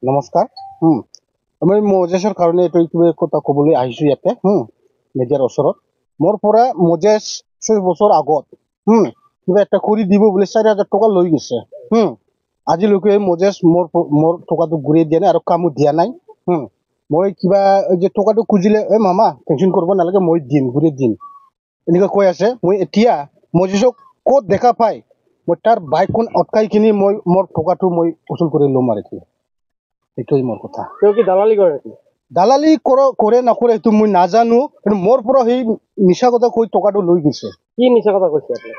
নমস্কাৰ আমি মজেছৰ কাৰণে এইটো কিবা কথা ক'বলৈ আহিছোঁ ইয়াতে মিডিয়াৰ ওচৰত মোৰ পৰা মজেছ 6 বছৰ আগত কিবা এটা কৰি দিব বুলি 4,000 টকা লৈ গৈছে আজিলৈকে মজেছ মোৰ টকাটো ঘূৰাই দিয়া নাই আৰু কামো দিয়া নাই মই কিবা যে টকাটো খুজিলে মামা টেনশ্যন কৰিব নালাগে মই দিম ঘূৰাই দিম এনেকুৱা কৈ আছে মই এতিয়া মজেছক ক'ত দেখা পাই মই তাৰ বাইকখন অটকাই কিনি মই মোৰ টকাটো মই উচুল কৰি ল'ম আৰু কি এইটোই মোৰ কথা কি দালালি কৰে নেকি দালালি কৰে নকৰে এইটো মই নাজানো কিন্তু মোৰ পৰা সেই মিছা কথা কৈ টকাটো লৈ গৈছে কি মিছা কথা কৈছে আপুনি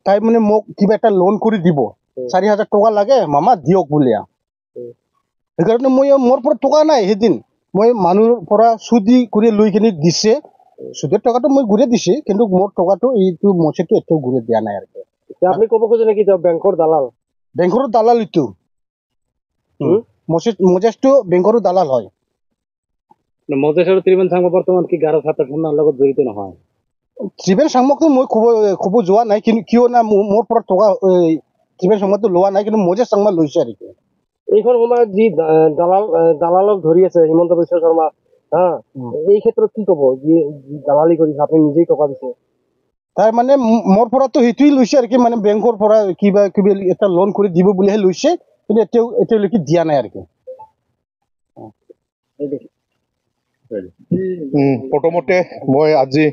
তাই মানে মোক কিবা এটা লোন কৰি দিব 4,000 টকা লাগে মামা দিয়ক বুলি সেইকাৰণে মই মোৰ পৰা টকা নাই সেইদিন মই মানুহৰ পৰা সুদি কৰি লৈ কিনি দিছে সুদেৰ টকাটো মই ঘূৰাই দিছে কিন্তু মোৰ টকাটো এইটো মছেটো এতিয়াও ঘূৰাই দিয়া নাই আৰু আপনি কব খোঁজে নাকি বেংকৰ দালাল এইটো মজেছটো বেংকৰ দালাল হয় মজেছ আৰু ত্ৰিবেণ চাংমা বৰ্তমান কি গাৰো ছাত্ৰ সন্ধানৰ লগত জড়িত নহয় ত্ৰিবেণ চাংমাকটো মই ক'ব যোৱা নাই কিন্তু কিয় না মোৰ পৰা টকা ত্ৰিবেণ চাংমাটো লোৱা নাই কিন্তু মজেছ চাংমা লৈছে আৰু এইখন সময়ত যি দালালক ধৰি আছে হিমন্ত বিশ্ব শৰ্মা এই ক্ষেত্ৰত কি ক'ব যি দালালি কৰিছে আপুনি নিজেই টকা দিছে তাৰ মানে মোৰ পৰাতো সেইটোৱে লৈছে আৰু কি মানে বেংকৰ পৰা কিবা কিবি এটা লোন কৰি দিব বুলিহে লৈছে কিন্তু এতিয়ালৈকে দিয়া নাই আৰু কি প্ৰথমতে মই আজি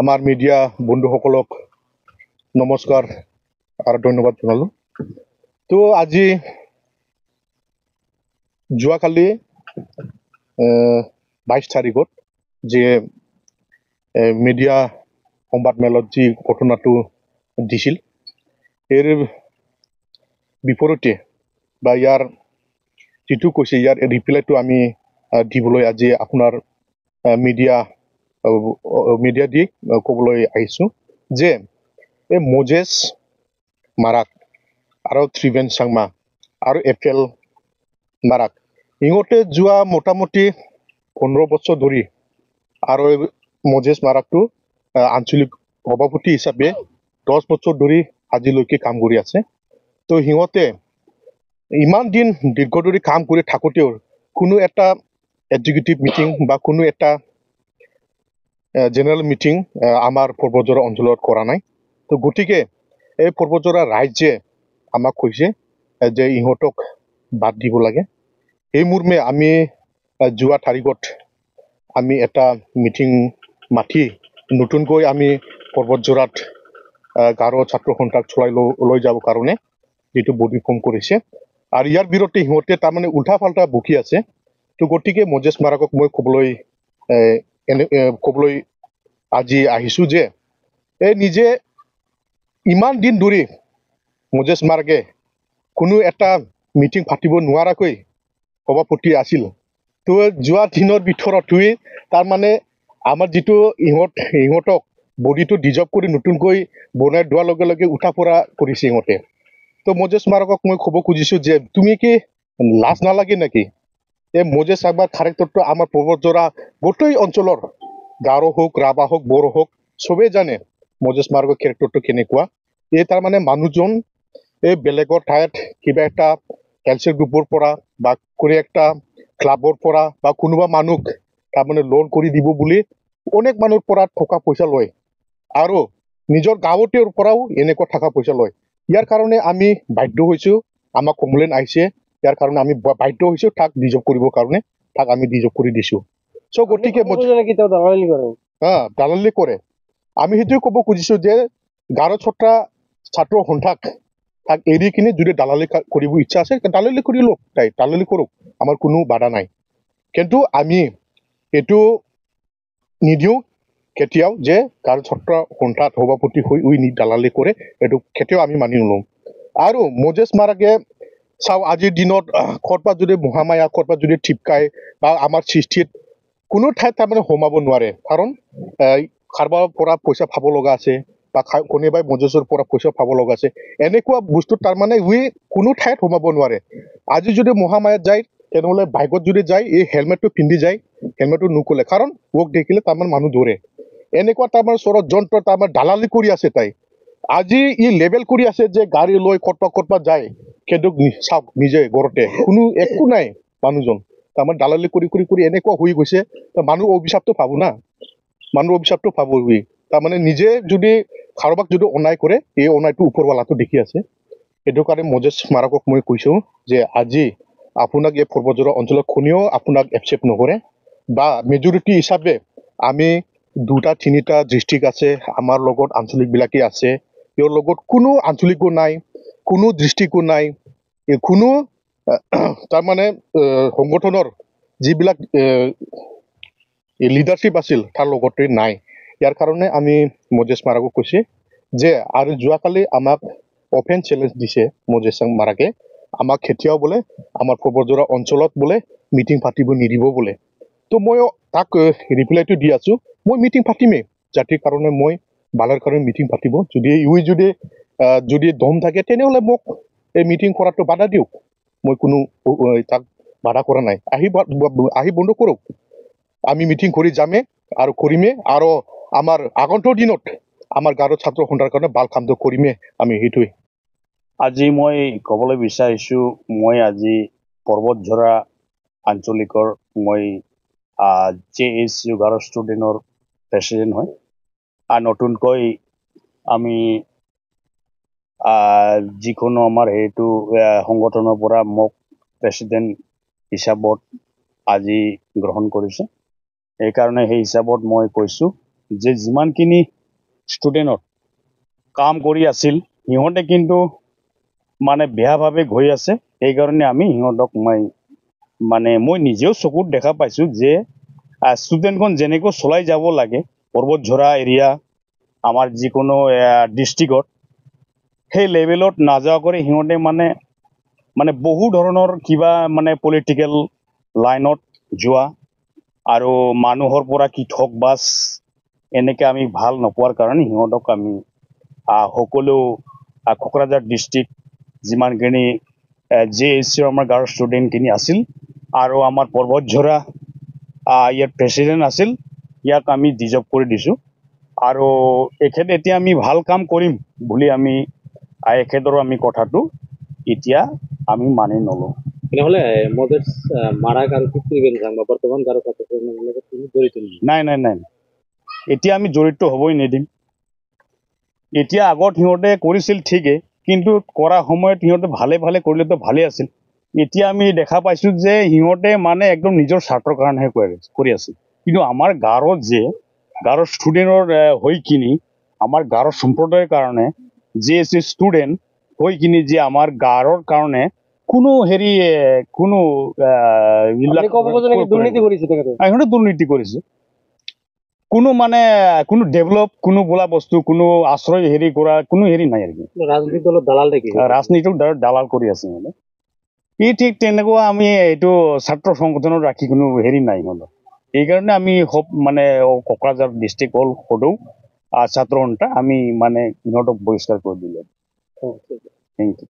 আমাৰ মিডিয়া বন্ধুসকলক নমস্কাৰ আৰু ধন্যবাদ জনালো তো আজি যোৱাকালি 22 তাৰিখত যে মিডিয়া সংবাদ মেলত যি ঘটনাটো দিছিল এৰ বিপৰীতে বা ইয়াৰ যিটো কৈছে ইয়াৰ ৰিপ্লাইটো আমি দিবলৈ আজি আপোনাৰ মিডিয়া দি ক'বলৈ আহিছোঁ যে এই মজেছ মাৰাক আৰু ত্ৰিবেণ চাংমা আৰু এফেল মাৰাক ইহঁতে যোৱা মোটামুটি 15 বছৰ ধৰি আৰু মজেছ মাৰাকটো আঞ্চলিক সভাপতি হিচাপে 10 বছৰ ধৰি আজিলৈকে কাম কৰি আছে তো সিহঁতে ইমান দিন দীৰ্ঘ ধৰি কাম কৰি থাকোঁতেও কোনো এটা এক্সিকিউটিভ মিটিং বা কোনো এটা জেনেৰেল মিটিং আমাৰ পৰ্বতজৰা অঞ্চলত কৰা নাই তো গতিকে এই পৰ্বতজৰা ৰাইজে আমাক কৈছে যে ইহঁতক বাদ দিব লাগে এই মৰ্মে আমি যোৱা তাৰিখত আমি এটা মিটিং মাতি নতুনকৈ আমি পৰ্বতজৰাত গাৰো ছাত্ৰ সন্থাক চলাই লৈ যাব কাৰণে যেটো বডি ফৰ্ম কৰিছে আৰু ইয়াৰ বিৰুদ্ধে সিহঁতে তাৰমানে উল্টা ফাল্টা বকি আছে তো গতিকে মজেছ মাৰাকক মই ক'বলৈ আজি আহিছোঁ যে এই নিজে ইমান দিন ধৰি মজেছ মাৰাকে কোনো এটা মিটিং পাতিব নোৱাৰাকৈ সভাপতি আছিল তো যোৱা দিনৰ ভিতৰতই তাৰমানে আমাৰ যিটো ইহঁতক বডিটো ডিজৰ্ভ কৰি নতুনকৈ বনাই দিয়াৰ লগে লগে উঠা পৰা কৰিছে ইহঁতে তো মজেছ মাৰাকক মই ক'ব খুজিছোঁ যে তুমি কি লাজ নালাগে নেকি এই মজেছ চাংমাৰ খাৰেক্টৰটো আমাৰ পৰ্বতজৰা গোটেই অঞ্চলৰ গাৰো হোক ৰাভা হোক বড়ো হোক চবেই জানে মজেছ মাৰাকৰ কেৰেক্টাৰটো কেনেকুৱা এই তাৰমানে মানুহজন এই বেলেগৰ ঠাইত কিবা এটা কেলচিয়াৰ গ্ৰুপৰ পৰা বা কোনো একটা ক্লাবৰ পৰা বা কোনোবা মানুহ তাৰমানে লোন কৰি দিব বুলি অনেক মানুহৰ পৰা টকা পইচা লয় আৰু নিজৰ গাঁৱৰ পৰাও এনেকুৱা টকা পইচা লয় ইয়াৰ কাৰণে আমি বাধ্য হৈছোঁ আমাক কমপ্লেইন আহিছে ইয়াৰ কাৰণে আমি বাধ্য হৈছোঁ তাক ডিজৰ্ভ কৰিবৰ কাৰণে তাক আমি ডিজৰ্ভ কৰি দিছোঁ চ' গতিকে দালালি কৰে আমি সেইটোৱে ক'ব খুজিছোঁ যে গাৰো ছাত্ৰ সন্থাক তাক এৰি কিনে যদি দালালি কৰিব ইচ্ছা আছে দালালি কৰি লওক তাই দালালি কৰক আমাৰ কোনো বাধা নাই কিন্তু আমি এইটো নিদিওঁ কেতিয়াও যে গাৰো ছাত্ৰ সন্থাত সভাপতি হৈ দালালি কৰে এইটো কেতিয়াও আমি মানি নলওঁ আৰু মজেছ মাৰাকে চাওঁ আজিৰ দিনত ক'ৰবাত যদি মহামায়া ক'ৰবাত যদি ঠিপকায় বা আমাৰ সৃষ্টিত কোনো ঠাইত তাৰমানে সোমাব নোৱাৰে কাৰণ কাৰোবাৰ পৰা পইচা পাব লগা আছে বা কোনোবাই মজেছৰ পৰা পইচা পাব লগা আছে এনেকুৱা বস্তু তাৰমানে কোনো ঠাইত সোমাব নোৱাৰে আজি যদি মহামায়াত যায় তেনেহ'লে বাইকত যদি যায় এই হেলমেটটো পিন্ধি যায় হেলমেটটো নুখোলে কাৰণ ৱক দেখিলে তাৰমানে মানুহ দৌৰে এনেকুৱা তাৰমানে ষড়যন্ত্ৰ তাৰমানে দালালি কৰি আছে তাই আজি ই লেবেল কৰি আছে যে গাড়ী লৈ কতবা যায় কিন্তু চাওক নিজে ঘৰতে কোনো একো নাই মানুহজন তাৰমানে দালালি কৰি এনেকুৱা হৈ গৈছে মানুহ অভিশাপটো পাবো না মানুহ অভিশাপটো পাবো তাৰমানে নিজে যদি কাৰোবাক যদি অন্যায় কৰে এই অন্যায়টো ওপৰৱালাটো দেখি আছে সেইটো কাৰণে মজেছ স্মাৰকক মই কৈছো যে আজি আপোনাক এই পৰ্বতজোৰা অঞ্চলত কোনেও আপোনাক একচেপ্ট নকৰে বা মেজৰিটি হিচাপে আমি 2টা 3টা ডিষ্ট্ৰিক্ট আছে আমাৰ লগত আঞ্চলিকবিলাকে আছে ইয়াৰ লগত কোনো আঞ্চলিকো নাই কোনো ডিষ্ট্ৰিক্টো নাই কোনো তাৰমানে সংগঠনৰ যিবিলাক লিডাৰশ্বিপ আছিল তাৰ লগতে নাই ইয়াৰ কাৰণে আমি মজেছ মাৰাকক কৈছে যে আৰু যোৱাকালি আমাক অপেন চেলেঞ্জ দিছে মজেছ মাৰাকে আমাক কেতিয়াও বোলে আমাৰ পৰ্বতজোৰা অঞ্চলত বোলে মিটিং পাতিব নিদিব বোলে তো মই তাক ৰিপ্লাইটো দি আছো মই মিটিং পাতিমেই জাতিৰ কাৰণে মই ভালৰ কাৰণে মিটিং পাতিব যদি দম থাকে তেনেহ'লে মোক এই মিটিং কৰাটো বাধা দিয়ক মই কোনো তাক বাধা কৰা নাই আহি বন্ধ কৰক আমি মিটিং কৰি যামে আৰু কৰিমে আৰু আমাৰ আগন্তুক দিনত আমাৰ গাঁৱৰ ছাত্ৰ সন্থাৰ কাৰণে ভাল কামটো কৰিমে আমি সেইটোৱে আজি মই ক'বলৈ বিচাৰিছো মই আজি পৰ্বতঝৰা আঞ্চলিকৰ মই JSU গাৰো ষ্টুডেণ্টৰ প্ৰেচিডেণ্ট হয় আৰু নতুনকৈ আমি যিকোনো আমাৰ সেইটো সংগঠনৰ পৰা মোক প্ৰেচিডেণ্ট হিচাপত আজি গ্ৰহণ কৰিছে সেইকাৰণে সেই হিচাপত মই কৈছোঁ যে যিমানখিনি ষ্টুডেণ্টত কাম কৰি আছিল সিহঁতে কিন্তু মানে বেয়াভাৱে গৈ আছে সেইকাৰণে আমি সিহঁতক মই নিজেও চকুত দেখা পাইছোঁ যে ষ্টুডেণ্টখন যেনেকৈ চলাই যাব লাগে পৰ্বতঝৰা এৰিয়া আমাৰ যিকোনো ডিষ্ট্ৰিক্টত সেই লেভেলত নাযোৱা কৰি সিহঁতে মানে বহু ধৰণৰ কিবা মানে পলিটিকেল লাইনত যোৱা আৰু মানুহৰ পৰা কি ঠগ বাছ এনেকৈ আমি ভাল নোপোৱাৰ কাৰণে সিহঁতক আমি সকলো কোকৰাঝাৰ ডিষ্ট্ৰিক্ট যিমানখিনি JSU আমাৰ গাঁৱৰ ষ্টুডেণ্টখিনি আছিল আৰু আমাৰ পৰ্বতঝৰা ইয়াৰ প্ৰেচিডেণ্ট আছিল ইয়াক আমি ডিজৰ্ভ কৰি দিছোঁ আৰু এখেত এতিয়া আমি ভাল কাম কৰিম বুলি আমি এখেতৰো আমি কথাটো এতিয়া আমি মানি নলওঁ তেনেহ'লে মজেছ মাৰাক আৰু কি কৰিবেন যাম বৰ্তমান গাৰো ছাত্ৰৰ লগত তুমি জড়িত নাই এতিয়া আমি জড়িত হ'বই নিদিম এতিয়া আগত সিহঁতে কৰিছিল ঠিকেই কিন্তু কৰা সময়ত সিহঁতে ভালে কৰিলেতো ভালে আছিল এতিয়া আমি দেখা পাইছোঁ যে সিহঁতে মানে একদম নিজৰ স্বাৰ্থৰ কাৰণেহে কৰি আছিল কিন্তু আমাৰ গাঁৱত যে গাঁৱৰ ষ্টুডেণ্টৰ হৈ কিনি আমাৰ গাঁৱৰ সম্প্ৰদায়ৰ কাৰণে JSU ষ্টুডেণ্ট হৈ কিনি যে আমাৰ গাঁৱৰ কাৰণে কোনো কোনো দুৰ্নীতি কৰিছে তেখেতে সিহঁতে দুৰ্নীতি কৰিছে কোনো ডেভেলপ কোনো বোলা বস্তু কোনো আশ্ৰয় কৰা কোনো নাই আৰু ৰাজনীতি দলত দালাল দেখি ৰাজনীতিক দালাল কৰি আছে মানে ঠিক তেনেকুৱা আমি এইটো ছাত্ৰ সংগঠনত ৰাখি কোনো নাই সিহঁতৰ সেইকাৰণে আমি কোকৰাঝাৰ ডিষ্ট্ৰিক্ট হ'ল সদৌ ছাত্ৰ সন্থা আমি সিহঁতক বহিষ্কাৰ কৰি দিলোঁ থেংক ইউ